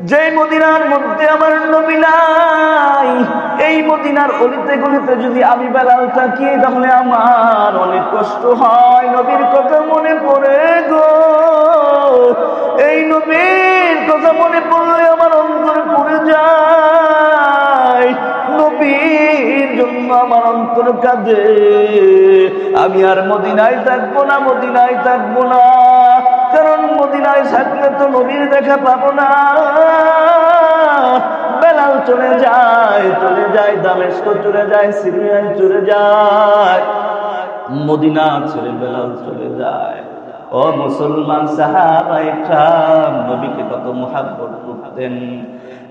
যে মদিনার মধ্যে আমার নবী নাই, এই মদিনার অলিতে গলিতে যদি আমি বেলাল থাকি তাহলে আমার অনেক কষ্ট হয়। নবীর কথা মনে পড়ে গো, এই নবীর কথা মনে পড়লে আমার অন্তর পুড়ে যায়। নবীর জন্য আমার অন্তর কাঁদে। আমি আর মদিনায় থাকবো না, মদিনায় থাকবো না, কারণ মদিনায় থাকলে তো নবীর দেখা পাবো না। বেলাল চলে যায়, চলে যায় দামেস্ক, চলে যায় সিরিয়ায়, চলে যায় মদিনা ছেড়ে বেলাল চলে যায়। ও মুসলমান সাহাবায়ে কিরাম, নবীকে কত মুহাব্বত করতেন।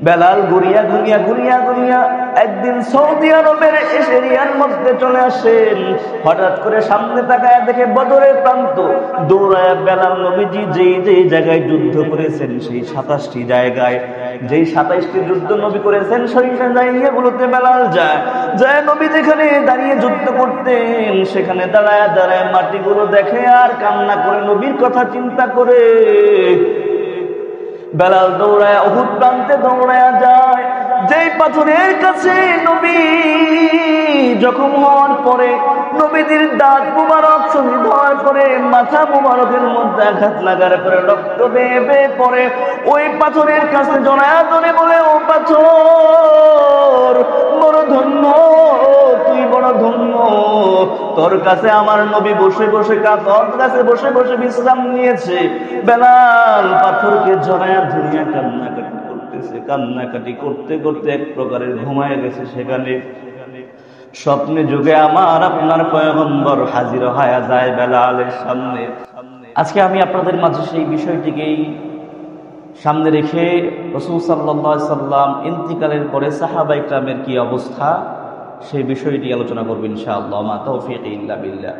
বেলাল ঘুরিয়া ঘুরিয়া ঘুরিয়া ঘুরিয়া একদিন সৌদি আরবের এরিয়ার মধ্যে চলে আসেন। হঠাৎ করে সামনে তাকায় দেখে বদরের প্রান্ত। দৌড়ায় বেলাল নবীজি যেই যেই জায়গায় যুদ্ধ করেছেন সেই 27টি জায়গায়, যেই 27টি যুদ্ধ নবী করেছেন সেই জায়গাগুলোতে বেলাল যায়। যায় নবী যেখানে দাঁড়িয়ে যুদ্ধ করতেন সেখানে দাঁড়ায় দাঁড়ায় মাটিগুলো দেখে আর কান্না করে নবীর কথা চিন্তা করে। বেলাল দৌড়ায় উহুদ প্রান্তে দৌড়ায় যায়, যেই পাথরের কাছে নবী জখম হওয়ার পরে, নবীদের দাঁত মুবারক শহীদ হওয়ার পরে মাথা মুবারকের মধ্যে আঘাত লাগার পরে রক্ত বেয়ে বেয়ে পড়ে, ওই পাথরের কাছে জড়ায়া ধরে বলে, ও পাথর বড় ধন্য, তুই বড় ধন্য, তোর কাছে আমার নবী বসে বসে তোর কাছে বসে বসে বিশ্রাম নিয়েছে। বেলাল পাথরকে জড়ায়া ধরিয়া কান্নাকাটি করতেছে, কান্নাকাটি করতে করতে এক প্রকারের ঘুমায় গেছে। সেখানে স্বপ্নে যুগে আমার আপনার পয়গম্বর হাজির হয়ে যায় বেলালের সামনে। আজকে আমি আপনাদের মাঝে সেই বিষয়টিকেই সামনে রেখে রাসূল সাল্লাল্লাহু আলাইহি সাল্লাম ইন্তিকালের পরে সাহাবায়ে কিরামের কি অবস্থা সেই বিষয়টি আলোচনা করব ইনশাআল্লাহ। মা তাওফীক ইল্লা বিল্লাহ।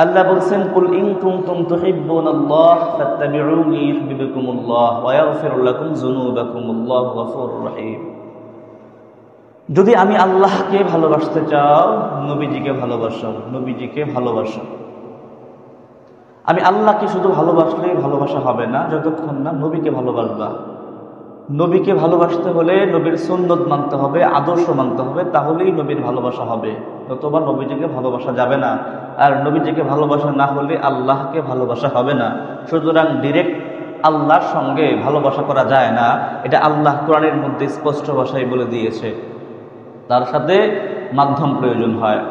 আল্লাহ বলেন, কুল ইন কুনতুম তুহিব্বুনাল্লাহ ফাত্তাবিউনি ইউহিব্বুকুমুল্লাহ ওয়া ইয়াগফির লাকুম যুনুবাকুম, আল্লাহু গফুরুর রহিম। যদি আমি আল্লাহকে ভালোবাসতে চাও, নবীজিকে ভালোবাসো, নবীজিকে ভালোবাসো। আমি আল্লাহকে শুধু ভালোবাসলেই ভালোবাসা হবে না, যতক্ষণ না নবীকে ভালোবাসবা। নবীকে ভালোবাসতে হলে নবীর সুন্নত মানতে হবে, আদর্শ মানতে হবে, তাহলেই নবীর ভালোবাসা হবে। নতুবা নবীজিকে ভালোবাসা যাবে না। আর নবীজিকে ভালোবাসা না হলে আল্লাহকে ভালোবাসা হবে না। সুতরাং ডিরেক্ট আল্লাহর সঙ্গে ভালোবাসা করা যায় না, এটা আল্লাহ কোরআনের মধ্যে স্পষ্ট ভাষায় বলে দিয়েছে। তার সাথে মাধ্যম প্রয়োজন হয়।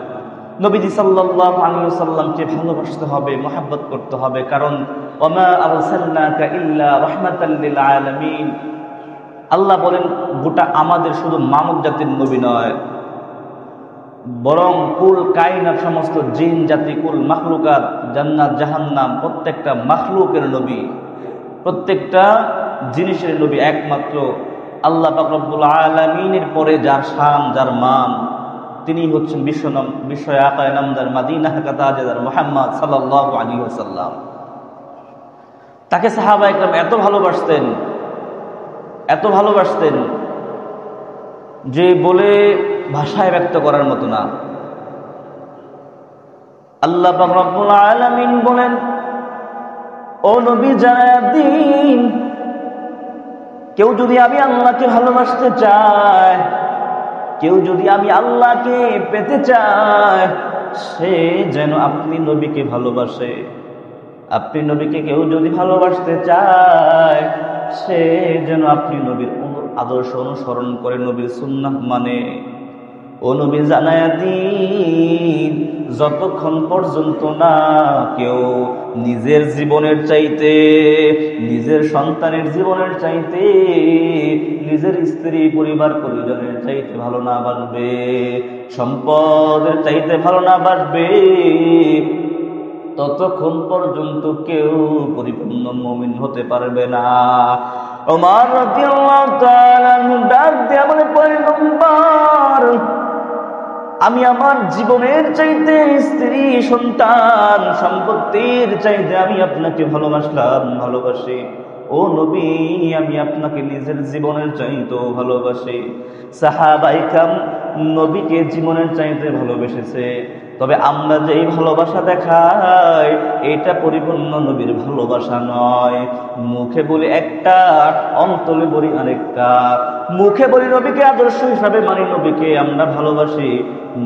নবীজি সাল্লাল্লাহু আলাইহি ওয়াসাল্লামকে ভালোবাসতে হবে, মহব্বত করতে হবে, কারণ ওয়ামা আরসালনাকা ইল্লা রাহমাতাল লিল আলামিন। আল্লাহ বলেন, গোটা আমাদের শুধু মানব জাতির নবী নয়, বরং কুল কায়নাত সমস্ত জিন জাতি, কুল মাখলুকাত, জান্নাত জাহান্নাম, প্রত্যেকটা মাখলুকের নবী, প্রত্যেকটা জিনিসের নবী একমাত্র আল্লাহ পাক রব্বুল আলামিনের পরে যার শান, যার মান, তিনি হচ্ছেন বিশ্ব আকায়ে নামদার মাদিনা কা তাজদার মুহাম্মদ সাল্লাল্লাহু আলাইহি ওয়াসাল্লাম। তাকে সাহাবায়ে কেরাম এত ভালোবাসতেন, এত ভালোবাসতেন যে বলে ভাষায় ব্যক্ত করার মতো না। আল্লাহ পাক রব্বুল আলামিন বলেন, ও নবী জানায়া দিন, কেউ যদি আমি আল্লাহকে ভালোবাসতে চায়, কেউ যদি আমি আল্লাহকে পেতে চায়, সে যেন আপনি নবীকে ভালোবাসে। আপনি নবীকে কেউ যদি ভালোবাসতে চায়, সে যেন আপনি নবীর আদর্শ অনুসরণ করে, নবীর সুন্নাহ মানে। ও নবী জানায়া দিন, যতক্ষণ পর্যন্ত না কেউ নিজের জীবনের চাইতে, নিজের সন্তানের জীবনের চাইতে, নিজের স্ত্রী পরিবার পরিজনের চাইতে ভালো না বাসবে, সম্পদের চাইতে ভালো না বাসবে, ততক্ষণ পর্যন্ত কেউ পরিপূর্ণ মুমিন হতে পারবে না। ওমর রাদিয়াল্লাহু তাআলা আনহু ডাক দিয়ে বলে, পয়গম্বর, আমি আমার জীবনের চাইতে, স্ত্রী সন্তান সম্পত্তির চাইতে আমি আপনাকে ভালোবাসলাম, ভালোবাসি। ও নবী, আমি আপনাকে নিজের জীবনের চাইতেও ভালোবাসি। সাহাবায়ে কেরাম নবীকে জীবনের চাইতে ভালোবেসেছে। তবে আমরা যেই ভালোবাসা দেখাই এটা পরিপূর্ণ নবীর ভালোবাসা নয়। মুখে বলি একটা, অন্তরে বলি আরেকটা। মুখে বলি নবীকে আদর্শ হিসাবে মানি, নবীকে আমরা ভালোবাসি,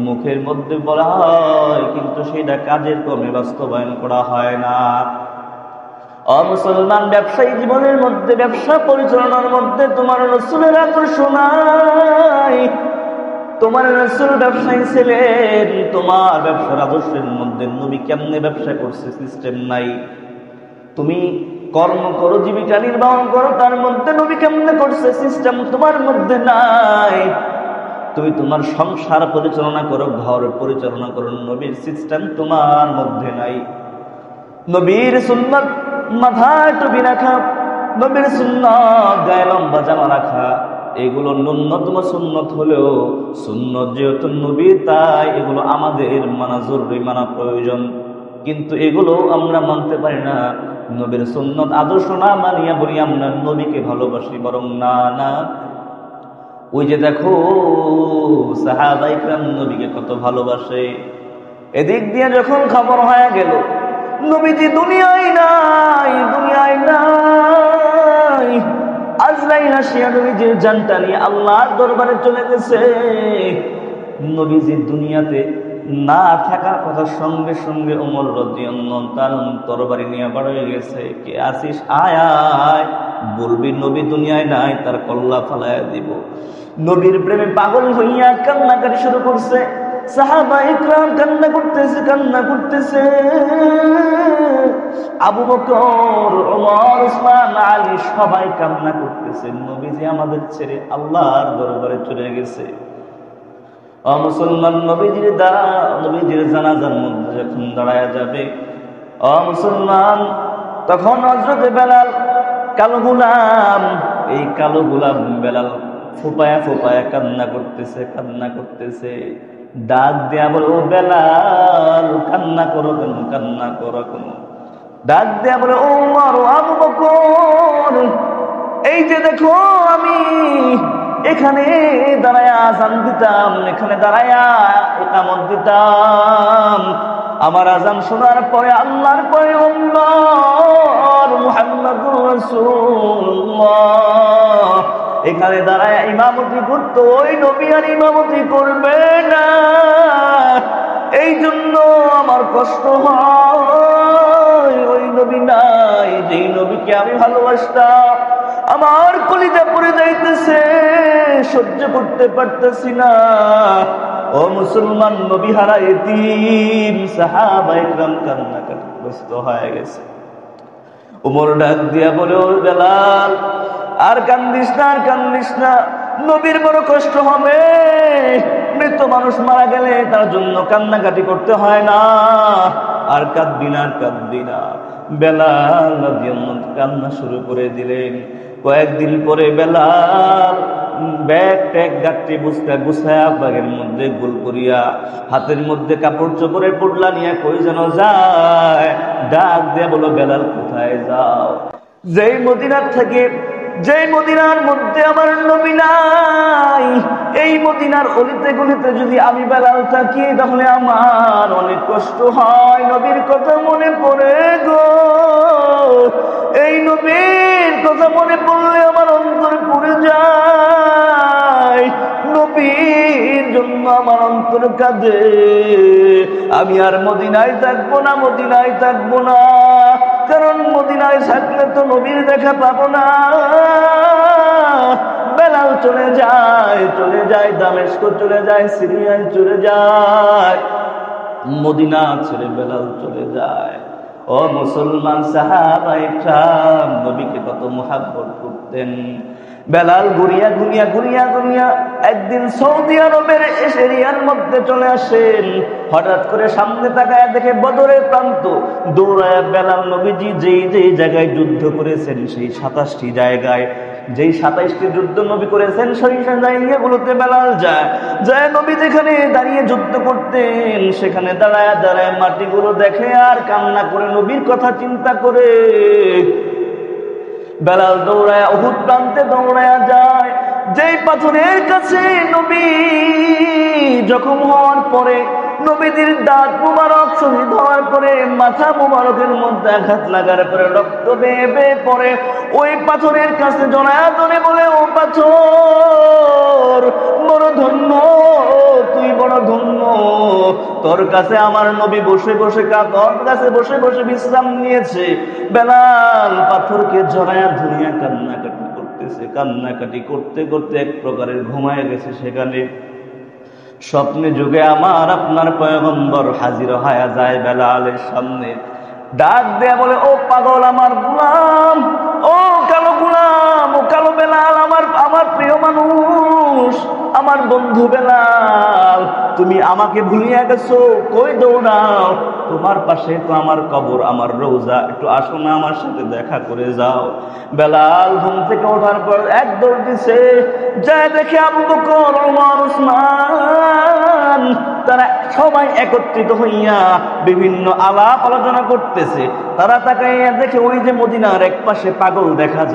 মুখের মধ্যে বলা হয় কিন্তু সেটা কাজের কর্মে বাস্তবায়ন করা হয় না। মুসলমান, ব্যবসায়ী জীবনের মধ্যে, ব্যবসা পরিচালনার মধ্যে তোমার রাসূলের আদর্শ নাই। তোমার রাসূল ব্যবসায়ী ছিলেন, তোমার ব্যবসার আদর্শের মধ্যে নবী কেমনে ব্যবসা করছে সিস্টেম নাই। তুমি কর্ম করো, জীবিকা নির্বাহ করো, তার মধ্যে নবী কেমনে করছে সিস্টেম তোমার মধ্যে নাই। তুমি তোমার সংসার পরিচালনা করো, ঘর পরিচালনা করো, নবীর সিস্টেম তোমার মধ্যে নাই। নবীর সুন্নাত মাথায় টুপি রাখা, নবীর সুন্নাত গায়ে লম্বা জামা রাখা, এগুলো ন্যূনতম সুন্নত হলেও সুন্নত যেহেতু নবী, তাই এগুলো আমাদের মানা জরুরি, মানা প্রয়োজন। কিন্তু এগুলো আমরা মানতে পারি না। নবীর সুন্নত আদর্শ না মানিয়া বলি আমরা নবীকে ভালোবাসি, বরং না না, ওই যে দেখো সাহাবায়ে কেরাম নবীকে কত ভালোবাসে। এদিক দিয়ে যখন খবর হয়ে গেল নবীজি দুনিয়ায় নাই, দুনিয়ায় নাই, আজরাইল আসিয়া নবীজির জানটা নিয়ে আল্লাহর দরবারে চলে গেছে। নবীজি দুনিয়াতে না থাকার কথা সঙ্গে সঙ্গে ওমর রাদিয়াল্লাহু তাআলা তরবারি নিয়ে বার হয়ে গেছে। কে আসিস, আয় আয়, বলবি নবী দুনিয়ায় নাই, তার কল্লা ফালায়া দিব। নবীর প্রেমে পাগল হইয়া কান্নাকাটি শুরু করছে। সাহাবায়ে কেরাম কান্না করতেছে, কান্না করতেছে। আবু বকর, ওমর, ওসমান, আলী সবাই কান্না করতেছে। নবীজি আমাদের ছেড়ে আল্লাহর দরবারে চলে গেছে। মুসলমান, নবীজির জানাজার মধ্যে যখন দাঁড়ায় যাবে, মুসলমান, তখন হযরতে বেলাল, কালো গোলাম, এই কালো গোলাম বেলাল ফোপায়া ফোপায়া কান্না করতেছে, কান্না করতেছে। ডাক দেয়া বলে, ও বেলাল, কান্না করো কেন, কান্না করো কেন? ডাক দেয়া বলে, ও ওমর, ও আবু বকর, এই যে দেখো আমি এখানে দাঁড়ায়া আযান দিতাম, এখানে দাঁড়ায়া ইকামত দিতাম। আমার আযান শোনার পরে আল্লাহর পয়গম্বর মুহাম্মদুর রাসূলুল্লাহ এখানে দাঁড়ায়া ইমামতি করতো, ওই নবী আর ইমামতি করবে না। এই জন্য আমার কষ্ট হয়, ওই নবী নাই যেই নবীকে আমি ভালোবাসতাম। আমার কলিজা পড়ে যাইতেছে, সহ্য করতে পারতেছি না। ও মুসলমান, নবী হারা এতিম সাহাবায়ে কেরাম কান্নাকাটিগ্রস্ত হয়ে গেছে। ওমর ডাক দিয়া বলে, ও বেলাল, আর কান্দিস না, আর কান্দিস না, নবীর বড় কষ্ট হবে। মৃত মানুষ মারা গেলে তার জন্য কান্নাকাটি করতে হয় না। আর কাঁদবি না, আর কাঁদবি না। বেলাল রাদিয়াল্লাহু কান্না শুরু করে দিলেন। কয়েকদিন পরে বেলাল ব্যাগ ট্যাগ গাঠি বুঝতে গুছায়া ব্যাগের মধ্যে গোল করিয়া হাতের মধ্যে কাপড় চোপড়ের পোটলা নিয়ে কই যেন যায়। ডাক দিয়ে বলো, বেলাল কোথায় যাও? যেই মদিনার থেকে, যেই মদিনার মধ্যে আমার নবী নাই, এই মদিনার অলিতে গলিতে যদি আমি বেলাল থাকি তাহলে আমার অনেক কষ্ট হয়। নবীর কথা মনে পড়ে গো, এই নবীর কথা মনে পড়লে আমার অন্তর পুড়ে যায়। নবীর জন্য আমার অন্তর কাঁদে। আমি আর মদিনায় থাকবো না, মদিনায় থাকবো না, কারণ মদিনায় থাকলে তো নবীর দেখা পাবো না। বেলাল চলে যায়, চলে যায় দামেস্ক, চলে যায় সিরিয়ায়, চলে যায় মদিনা ছেড়ে বেলাল চলে যায়। ও মুসলমান, সাহাবায়ে কেরাম নবীকে কত মুহাব্বত করতেন। বেলাল ঘুরিয়া ঘুরিয়া ঘুরিয়া ঘুরিয়া একদিন সৌদি আরবের এরিয়ার মধ্যে চলে আসেন। হঠাৎ করে সামনে তাকায় দেখে বদরের প্রান্ত। দৌড়ায় বেলাল নবীজি যেই যেই জায়গায় যুদ্ধ করেছেন, সেই 27টি জায়গায়, যেই 27টি যুদ্ধ নবী করেছেন, সেই জায়গাগুলোতে বেলাল যায়। যায় নবী যেখানে দাঁড়িয়ে যুদ্ধ করতেন সেখানে দাঁড়ায় দাঁড়ায় মাটিগুলো দেখে আর কান্না করে, নবীর কথা চিন্তা করে। বেলাল দৌড়ায় উহুদ প্রান্তে দৌড়ায়া যায়, যেই পাথরের কাছে নবী জখম হওয়ার পরে নবীদের দাঁত মুবারক শহীদ হওয়ার পরে মাথা মুবারকের মধ্যে আঘাত লাগার পরে রক্ত বেয়ে বেয়ে পড়ে। ওই পাথরের কাছে জড়ায়া ধরে বলে, ও পাথর, বড় ধন্য, তুই বড় ধন্য, তোর কাছে আমার নবী বসে বসে তোর কাছে বসে বসে বিশ্রাম নিয়েছে। বেলাল পাথরকে জড়ায়া ধরিয়া কান্নাকাটি করতেছে। কান্নাকাটি করতে করতে এক প্রকারের ঘুমায় গেছে। সেখানে স্বপ্নে যুগে আমার আপনার পয়গম্বর হাজির হয়ে যায় বেলালের সামনে। ডাক দেয়া বলে, ও পাগল আমার গোলাম, ও কালো গোলাম, ও কালো বেলাল, আমার প্রিয় মানুষ, আমার বন্ধু বেলাল, তুমি আমাকে ভুলিয়া গেছো, কই দৌড়াও? তোমার পাশে তো আমার কবর, আমার রওজা, একটু আসো না, আমার সাথে দেখা করে যাও। বেলাল ঘুম থেকে ওঠার পর এক দৌড় দিছে, যায় দেখে আবু বকর, ওমর, উসমান তারা সবাই একত্রিত হইয়া বিভিন্ন আলাপ আলোচনা করতেছে। তারা তাকাইয়া দেখে ওই যে মদিনার এক পাশে পাগল দেখা যায়।